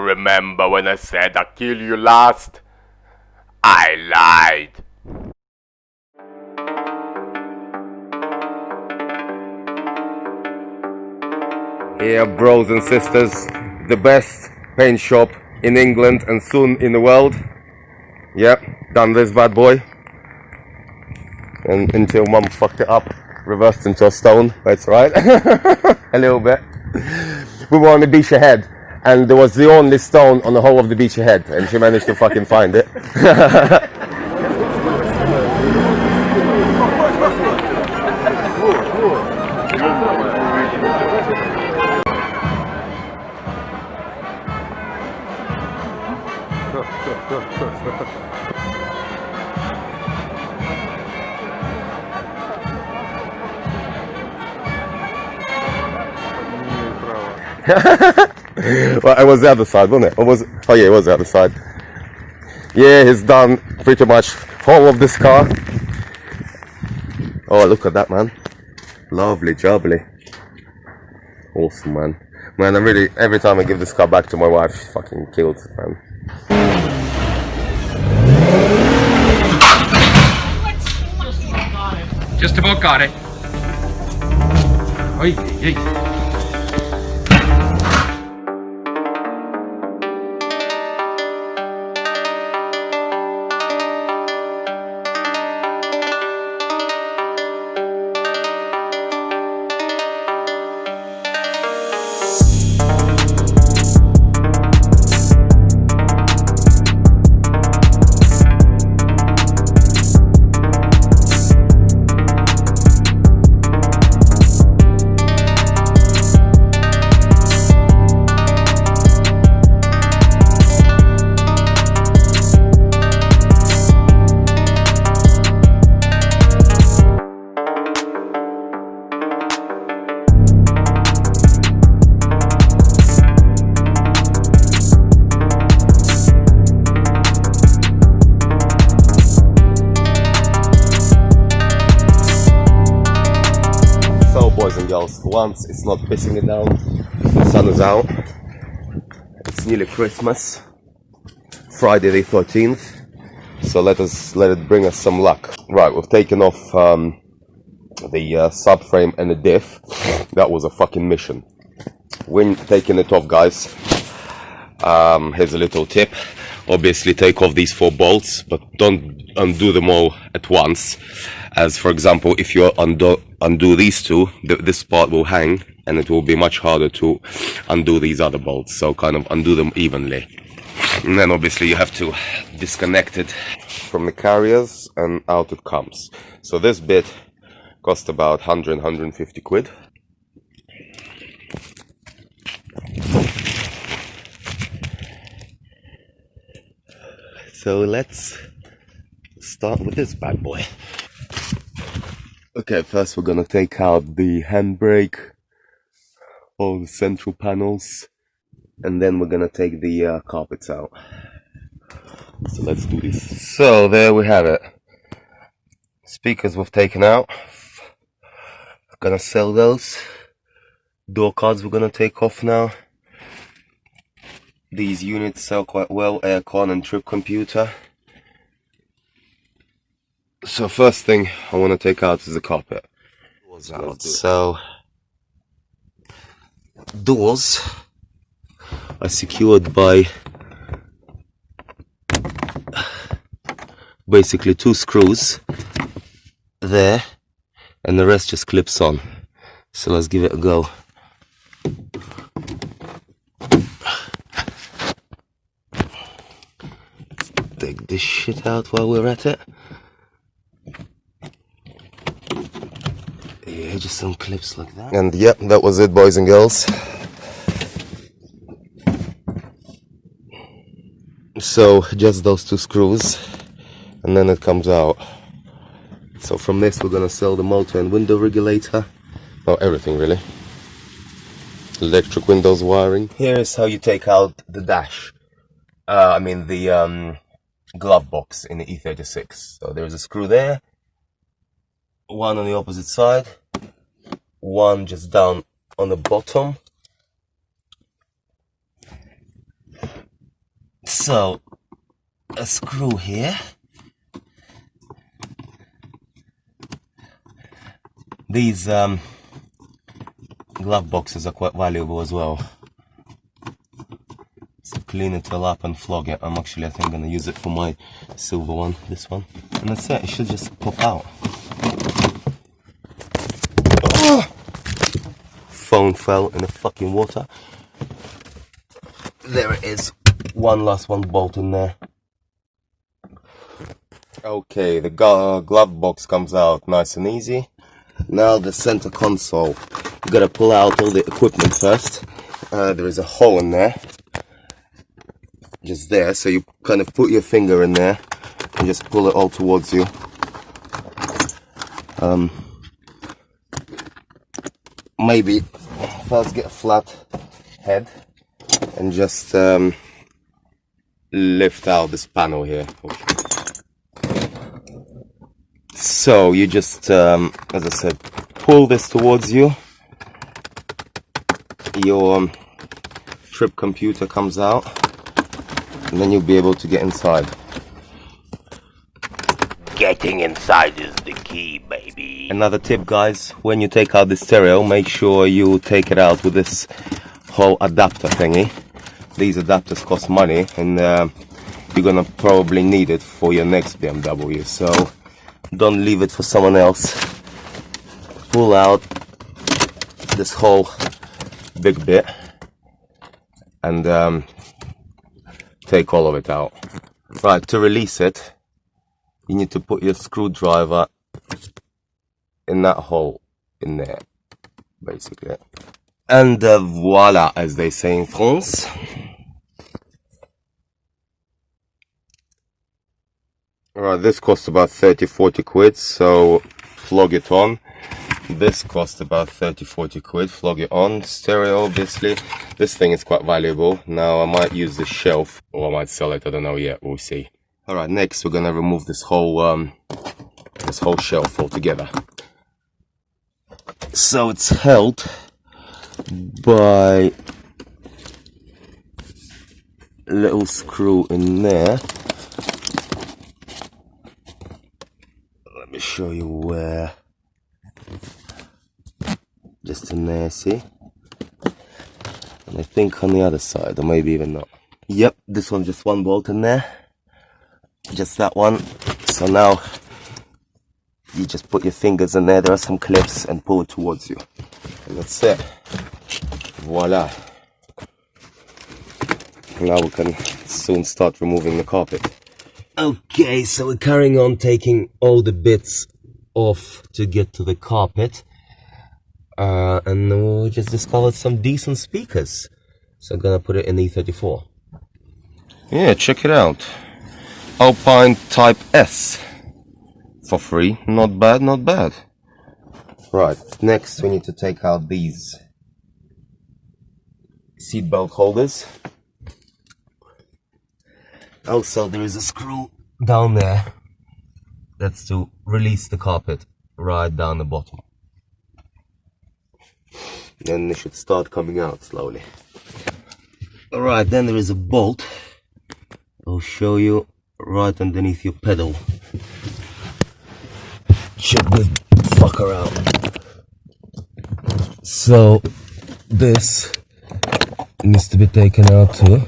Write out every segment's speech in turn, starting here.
remember when I said I'd kill you last? I lied. Yeah, bros and sisters, the best paint shop in England and soon in the world. Yep, done this bad boy. And until mum fucked it up, reversed into a stone, that's right. A little bit. We were on the beach ahead, and there was the only stone on the whole of the beach ahead, and she managed to fucking find it. Well, it was the other side, wasn't it? Or was it? Oh yeah, it was the other side. Yeah, he's done pretty much whole of this car. Oh, look at that, man. Lovely jubbly. Awesome, man. Man, I'm really, every time I give this car back to my wife, she fucking kills it, man. Just about got it. Oi, oi. Boys and girls, for once it's not pissing it down, the sun is out, it's nearly Christmas, Friday the 13th, so let it bring us some luck. Right, we've taken off the subframe and the diff. That was a fucking mission. When taking it off, guys, here's a little tip. Obviously take off these 4 bolts, but don't undo them all at once. As for example, if you undo these 2, this part will hang, and it will be much harder to undo these other bolts. So kind of undo them evenly. And then obviously you have to disconnect it from the carriers, and out it comes. So this bit cost about 150 quid. So let's start with this bad boy. Okay, first we're gonna take out the handbrake, all the central panels, and then we're gonna take the carpets out. So let's do this. So there we have it. Speakers we've taken out. Gonna sell those. Door cards we're gonna take off now. These units sell quite well, aircon and trip computer. So first thing I want to take out is the carpet. So doors are secured by basically 2 screws there, and the rest just clips on. So let's give it a go. Take this shit out while we're at it. Yeah, just some clips like that. And yep, that was it, boys and girls. So just those 2 screws, and then it comes out. So from this we're gonna sell the motor and window regulator. Oh, everything really. Electric windows wiring. Here is how you take out the dash. The glove box in the E36. So there's a screw there, one on the opposite side, one just down on the bottom, So, a screw here. These glove boxes are quite valuable as well. So clean it all up and flog it. I think gonna use it for my silver one, this one. And that's it, it should just pop out. Oh! Phone fell in the fucking water. There it is. One last one bolt in there. Okay, the glove box comes out nice and easy. Now the center console. You gotta pull out all the equipment first. There is a hole in there. Just there, so you kind of put your finger in there and just pull it all towards you. Maybe first get a flat head and just lift out this panel here. So you just, as I said, pull this towards you. Your trip computer comes out, and then you'll be able to get inside. Getting inside is the key, baby. Another tip, guys, when you take out the stereo, make sure you take it out with this whole adapter thingy. These adapters cost money, and you're gonna probably need it for your next BMW, so don't leave it for someone else. Pull out this whole big bit and take all of it out. Right, to release it, you need to put your screwdriver in that hole in there, basically. And voila, as they say in France. Alright, this costs about 30-40 quid, so flog it on. This cost about 30-40 quid, flog it on. Stereo, obviously. This thing is quite valuable. Now I might use this shelf, or I might sell it, I don't know yet, we'll see. Alright, next we're gonna remove this whole shelf altogether. So it's held by a little screw in there. Let me show you where. Just in there, see? And I think on the other side, or maybe even not. Yep, this one's just one bolt in there. Just that one. So now you just put your fingers in there, there are some clips, and pull it towards you. And that's it. Voila. Now we can soon start removing the carpet. Okay, so we're carrying on taking all the bits off to get to the carpet. And we just discovered some decent speakers. So I'm gonna put it in E34. Yeah, check it out. Alpine Type S. For free. Not bad, not bad. Right, next we need to take out these seatbelt holders. Also, there is a screw down there. That's to release the carpet right down the bottom. Then they should start coming out slowly. Alright, then there is a bolt. I'll show you right underneath your pedal. Check this fucker out. So, this needs to be taken out too.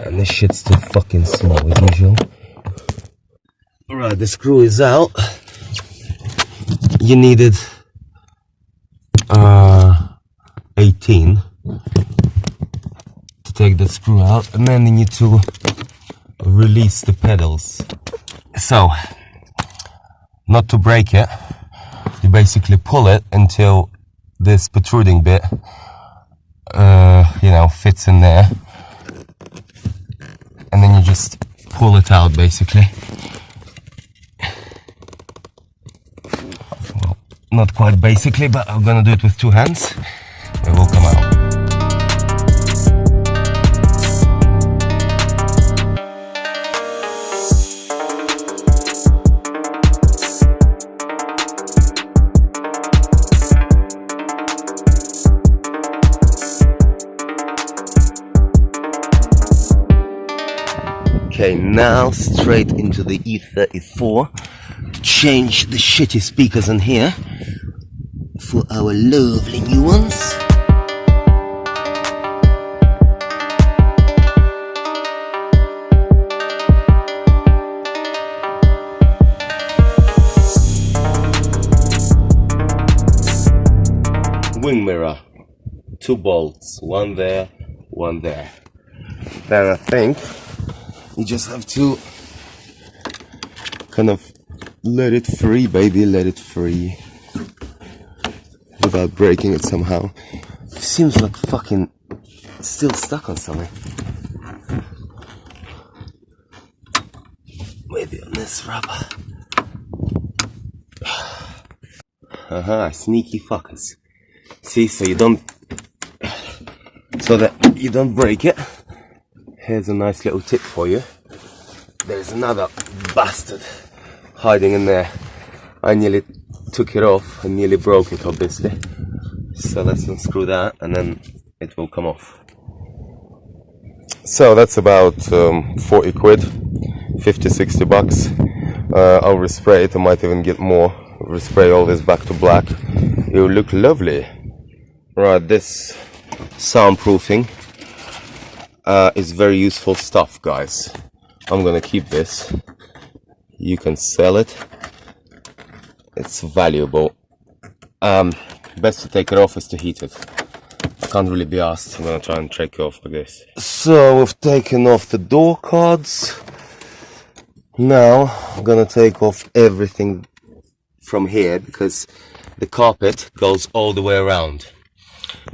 And this shit's too fucking small as usual. Alright, the screw is out. You needed 18 to take the screw out, and then you need to release the pedals. So, not to break it, you basically pull it until this protruding bit, fits in there, and then you just pull it out basically. Well, not quite basically, but I'm gonna do it with two hands. It will come out. Okay, now straight into the E34 to change the shitty speakers in here for our lovely new ones. Wing mirror, 2 bolts, one there, one there. Then I think you just have to kind of let it free, baby, let it free without breaking it somehow. Seems like fucking still stuck on something. Maybe on this rubber. Sneaky fuckers. See, so that you don't break it. Here's a nice little tip for you. There's another bastard hiding in there. I nearly took it off and nearly broke it, obviously. So let's unscrew that and then it will come off. So that's about 40 quid, 50-60 bucks. I'll respray it, I might even get more. Respray all this back to black. It will look lovely. Right, this soundproofing is very useful stuff, guys. I'm gonna keep this. You can sell it. It's valuable. Best to take it off is to heat it. Can't really be asked. I'm gonna try and take it off like this. So we've taken off the door cards. Now I'm gonna take off everything from here because the carpet goes all the way around.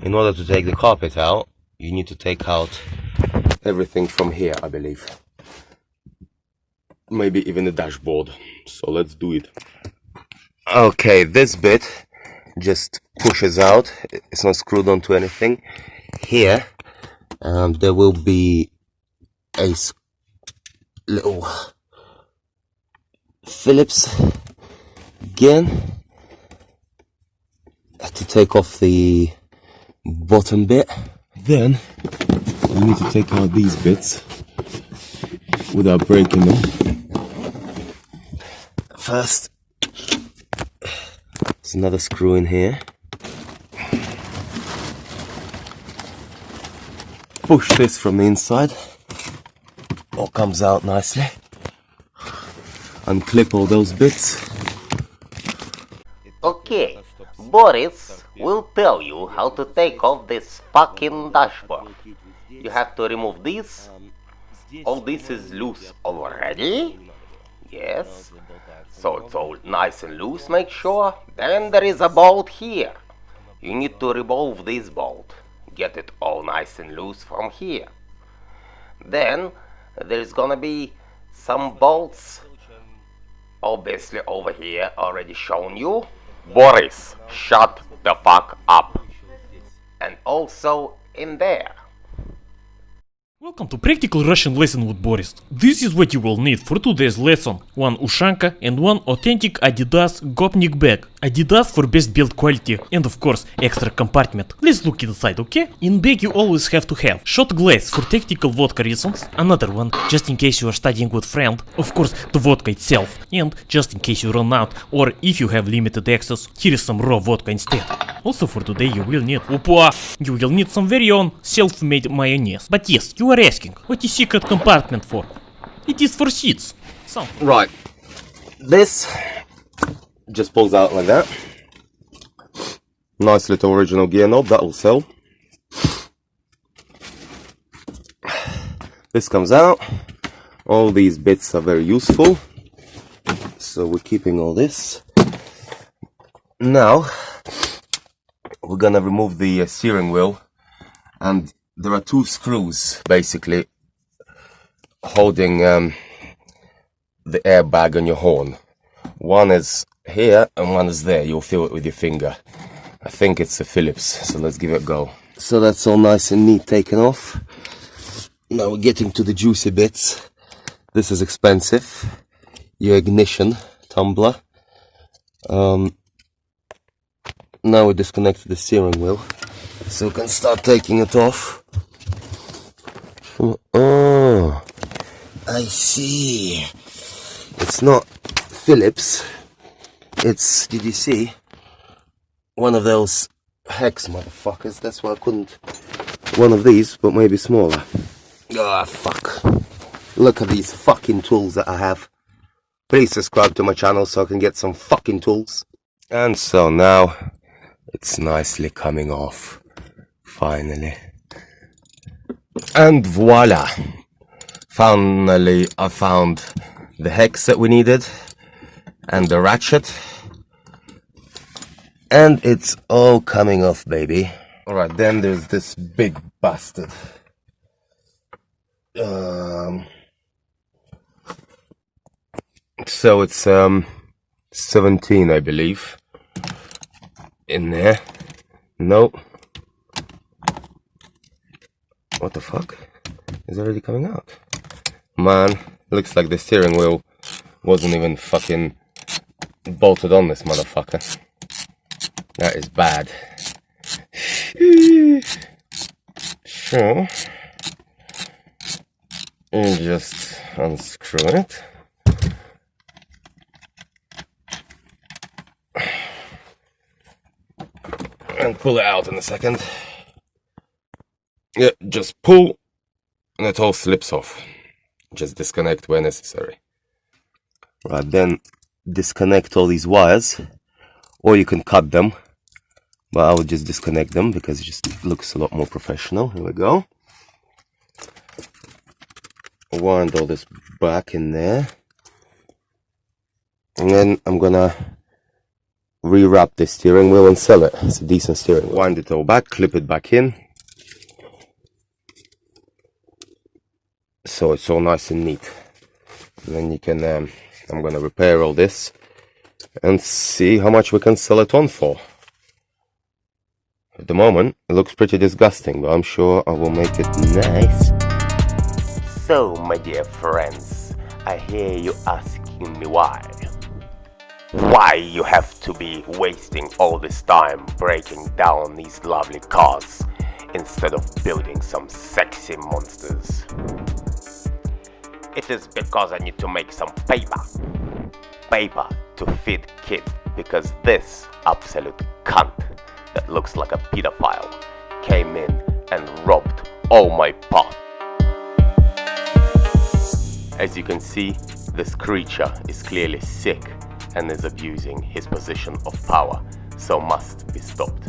In order to take the carpet out, you need to take out everything from here, I believe. Maybe even the dashboard. So let's do it. Okay, this bit just pushes out. It's not screwed onto anything. Here, there will be a little Phillips again to take off the bottom bit. Then we need to take out these bits without breaking them. First, there's another screw in here. Push this from the inside. All comes out nicely. Unclip all those bits. Okay, Boris will tell you how to take off this fucking dashboard. You have to remove this. All this is loose already. Yes. So it's all nice and loose, make sure. Then there is a bolt here. You need to remove this bolt. Get it all nice and loose from here. Then there's gonna be some bolts, obviously over here, already shown you. Boris, shut the fuck up. And also in there. Welcome to Practical Russian Lesson with Boris. This is what you will need for today's lesson. One Ushanka and one authentic Adidas Gopnik bag. Adidas for best build quality and of course extra compartment. Let's look inside, okay? In bag you always have to have shot glass for tactical vodka reasons, another one just in case you are studying with friend, of course the vodka itself, and just in case you run out or if you have limited access, here is some raw vodka instead. Also for today you will need you will need some very own self-made mayonnaise. But yes, you are asking, what is secret compartment for? It is for seeds. Right, this just pulls out like that. Nice little original gear knob, that will sell. This comes out. All these bits are very useful, so we're keeping all this. Now we're gonna remove the steering wheel, and there are 2 screws basically holding the airbag on your horn. One is here and one is there. You'll feel it with your finger. I think it's a Phillips, so let's give it a go. So that's all nice and neat taken off. Now we're getting to the juicy bits. This is expensive. Your ignition tumbler. Now we disconnected the steering wheel, so we can start taking it off. Oh, I see. It's not Phillips. It's, did you see? One of those hex motherfuckers. That's why I couldn't. One of these, but maybe smaller. Ah, fuck. Look at these fucking tools that I have. Please subscribe to my channel so I can get some fucking tools. And so now it's nicely coming off. Finally. And voila. Finally I found the hex that we needed. And the ratchet. And it's all coming off, baby. Alright, then there's this big bastard. So it's 17, I believe. In there. No. What the fuck? It's already coming out. Man, looks like the steering wheel wasn't even fucking bolted on this motherfucker. That is bad. Sure. And just unscrew it. And pull it out in a second. Yeah, just pull and it all slips off. Just disconnect where necessary. Right, then disconnect all these wires, or you can cut them, but I will just disconnect them because it just looks a lot more professional. Here we go. Wind all this back in there, and then I'm gonna rewrap the steering wheel and sell it. It's a decent steering wheel. Wind it all back, clip it back in, so it's all nice and neat. And then you can I'm gonna repair all this and see how much we can sell it on for. At the moment it looks pretty disgusting, but I'm sure I will make it nice. So, my dear friends, I hear you asking me why. Why you have to be wasting all this time breaking down these lovely cars instead of building some sexy monsters. It is because I need to make some paper. Paper to feed kids, because this absolute cunt that looks like a pedophile came in and robbed all my parts. As you can see, this creature is clearly sick and is abusing his position of power, so must be stopped.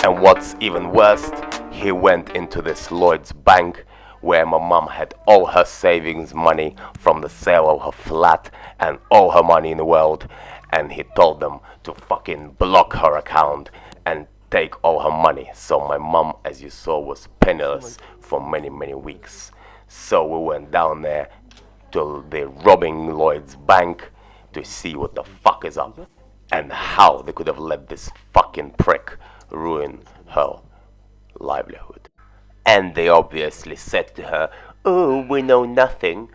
And what's even worse, he went into this Lloyds bank where my mum had all her savings money from the sale of her flat and all her money in the world, and he told them to fucking block her account and take all her money. So my mum, as you saw, was penniless for many weeks. So we went down there to the robbing Lloyds bank to see what the fuck is up and how they could have let this fucking prick ruin her livelihood. And they obviously said to her, "Oh, we know nothing.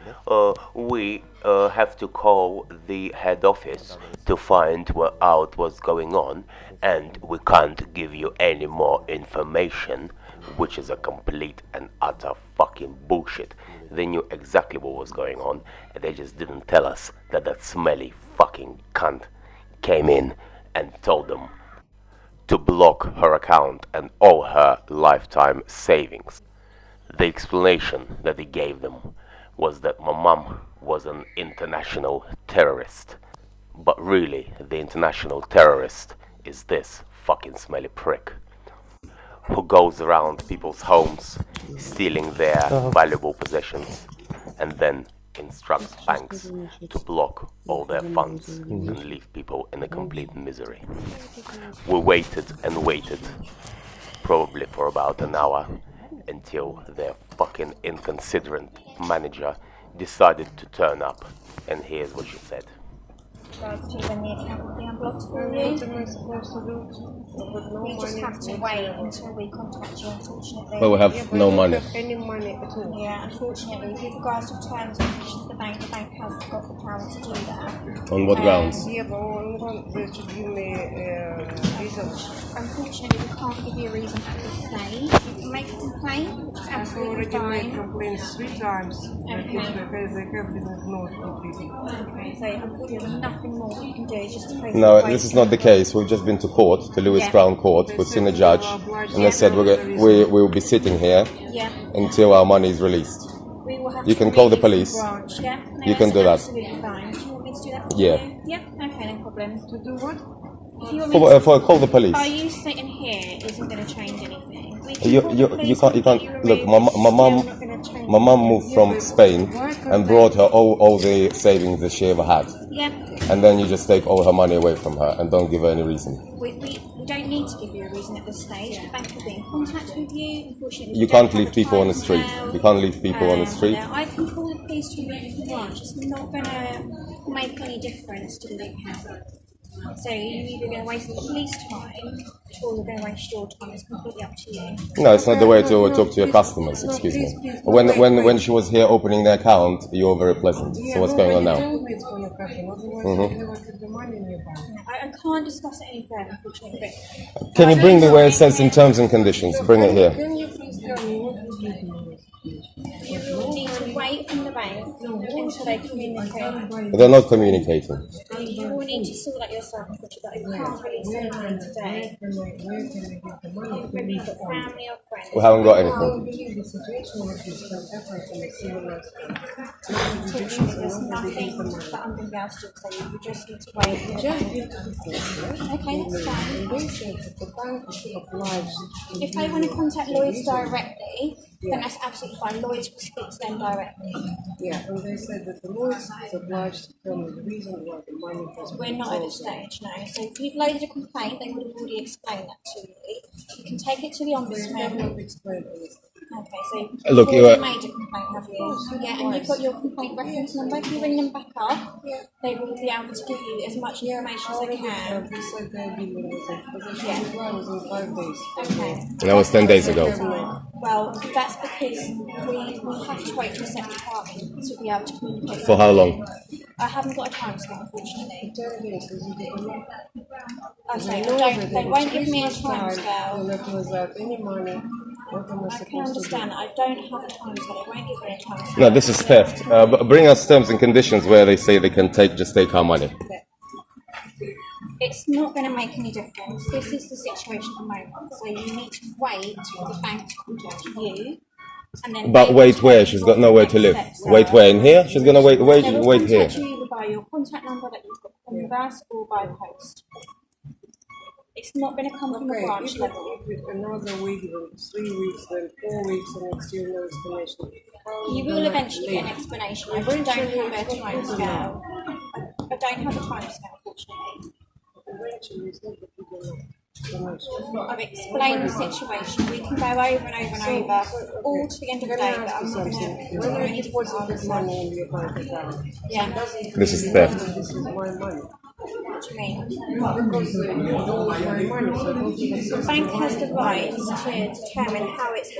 We have to call the head office to find out what's going on, and we can't give you any more information," which is a complete and utter fucking bullshit. They knew exactly what was going on, and they just didn't tell us that that smelly fucking cunt came in and told them to block her account and all her lifetime savings. The explanation that he gave them was that my mum was an international terrorist. But really, the international terrorist is this fucking smelly prick who goes around people's homes stealing their valuable possessions and then instructs banks to block all their funds and leave people in a complete misery. We waited and waited, probably for about an hour, until their fucking inconsiderate manager decided to turn up, and here's what she said. regards to when the account will be unblocked for you. What am I supposed to do? I've got no You just money have to wait until we contact you, unfortunately. But we have Yeah, but no I don't money. have any money at all. Yeah, unfortunately, with regards to terms and conditions of the bank hasn't got the power to do that. On what grounds? Yeah, but on one, they should give me reason. Unfortunately, we can't give you a reason at this stage. You can make a complaint, which is I've absolutely already made fine. complaints 3 times. Okay. Because they have been ignored completely. Okay, so unfortunately, there's nothing more we can do, just to place No, the this is not the case. We've just been to court, to Lewis Yeah. Crown Court. We've seen a judge, and they said we will be sitting here Yeah. until our money is released. We will have You to can call the remove police. from branch. Yeah, no, You can that's do that. Absolutely fine. Do you want me to do that for Yeah. you? Yeah. Okay, no problem. To do what? If you want me to, Call the police. are you sitting here isn't going to change anything. We can You, call the you, police you can't, you and can't, get look, removed. It's my mum, still not gonna change my mum moved anything. from Spain and brought her all the savings that she ever had. Yeah, And then you just take all her money away from her and don't give her any reason. we don't need to give you a reason at this stage. The bank will be in contact with you. Unfortunately, You we can't don't leave have people on the time street. scale. You can't leave people on the street. Now, I can call the police to remove the branch. It's not going to make any difference to the account. So you're either going to waste the police time or you're going to waste your time. It's completely up to you. No, it's not the way to talk to your customers, excuse me. When she was here opening the account, you were very pleasant. So what's going on now? Told me it's for your customer. Otherwise, you never keep the money in your bank. I can't discuss it any further, unfortunately. But Can you bring me where it says in terms and conditions? Bring it here. Can you please tell me what is it in this? you will need to wait from the bank until they communicate. They're not communicating. You will need to sort that yourself, unfortunately. But I can't release anything today. Where can I get the money? Whether you've got family or friends. We haven't got I anything. don't believe the situation like this can happen in a civilized Unfortunately, there's nothing that I'm going to be able to do for you. You just need to wait. for the Just bank. give to the police, Okay, that's fine. and they said that the bank is obliged to If they want to contact Lloyds directly, then that's absolutely fine. Lloyds will speak to them directly. Yeah, and they said that the Lloyds is obliged to tell me the reason why the money has been We're not at the frozen. stage now. So if you've loaded a complaint, they would have already explained that to you. You can take it to the They have ombudsman. not explained anything. Okay, so Look, you've you already are- made a complaint, have you? Yeah, and you've got your complaint reference number. If you ring them back up, they will be able to give you as much information as they can. They said they're dealing with it, but they should reply within 5 days. Okay. That was 10 days ago. Well, that's because we have to wait for a separate department to be able to communicate. For how long? I haven't got a time scale, unfortunately. 10 days, is it enough? I say, I know don't, that they it's won't give me a Christmas time time, scale. and that without any money, what am I I can supposed to do? understand that. I don't have a time scale. They won't give me a time scale. No, this is theft. Bring us terms and conditions where they say they can just take our money. It's not going to make any difference. This is the situation at the moment. So you need to wait for the bank to contact you. And then But they wait will where? tell She's you got what the nowhere next to live. steps Wait are. where? In here? She's gonna wait They will here. contact you either by your contact number that you've got from with us or by post. It's not going to come from the Okay, branch if level. it's another week, then 3 weeks, then 4 weeks, and it's still no explanation. You will eventually get an explanation. I just don't have a time scale. I don't have a time scale, unfortunately. Eventually, it's not a big enough explanation. I've explained the situation. We can go over and over and over, all to the end of the Can I day, but ask I'm you not going something? to When give I you any deposited answer. money in your bank account, Yeah, This is theft. this is my money. what do you mean? Because you know my money, so don't even The bank has the right to determine how it's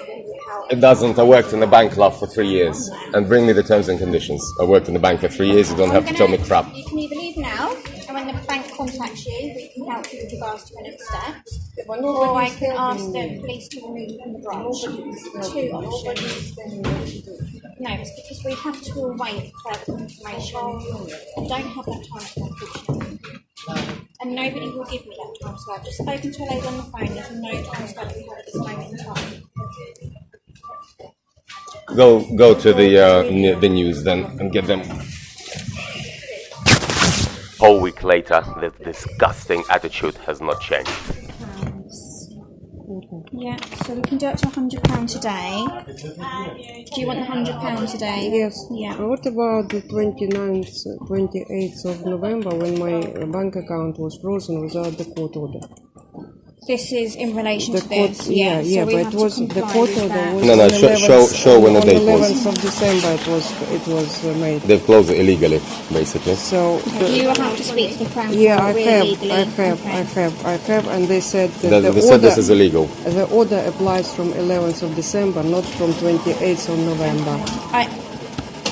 how It doesn't. I worked in the bank club for 3 years. And bring me the terms and conditions. I worked in the bank for 3 years. You don't have to tell me crap. You can either leave now, and when the bank contacts you, we can help you with regards to the next steps. Or I can ask the police to remove you from the branch. Two options. No, it's because we have to await further information. I don't have that time scale, unfortunately. And nobody will give me that time scale. I've just spoken to a lady on the phone. There's no time scale that we have at this moment in time. Go to the news then and get them. Whole week later, this disgusting attitude has not changed. Yeah, so we can do up to £100 today. Do you want the £100 today? Yes. Yeah. What about the 29th, 28th of November when my bank account was frozen without the court order? This is in relation The to code, this. yeah, So we but have it was to the comply photo with that that. was No, on no, the show when the date on the was. 11th of December. It was made. They've closed it illegally, basically. So You will have to speak to the Crown yeah, Court I really have, and they said that They said this is illegal. The order applies from 11th of December, not from 28th of November.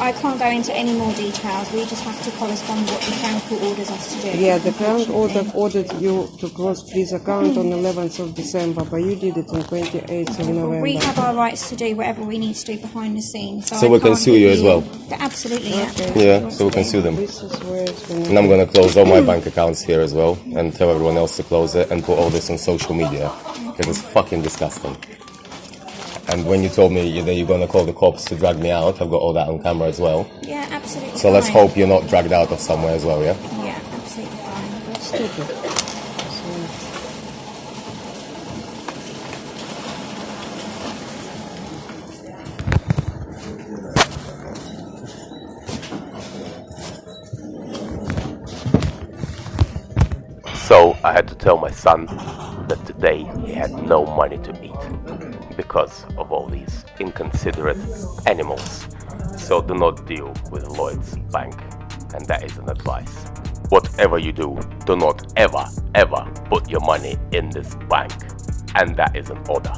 I can't go into any more details. We just have to correspond with what the Crown Court orders us to do. Yeah, the Crown unfortunately. ordered you to close this account on 11th of December, but you did it on 28th of November. We have our rights to do whatever we need to do behind the scenes. So I we can can't sue give you as well? Absolutely, yeah. Yeah, so we can sue them. This is where it's been. And I'm gonna close all my bank accounts here as well, and tell everyone else to close it, and put all this on social media, because it's fucking disgusting. And when you told me that you're gonna call the cops to drag me out, I've got all that on camera as well. Yeah, absolutely. So let's fine. hope you're not dragged out of somewhere as well, yeah? Yeah, absolutely fine. Stupid. So I had to tell my son that today he had no money to eat because of all these inconsiderate animals. So do not deal with Lloyds Bank, and that is an advice. Whatever you do, do not ever put your money in this bank, and that is an order.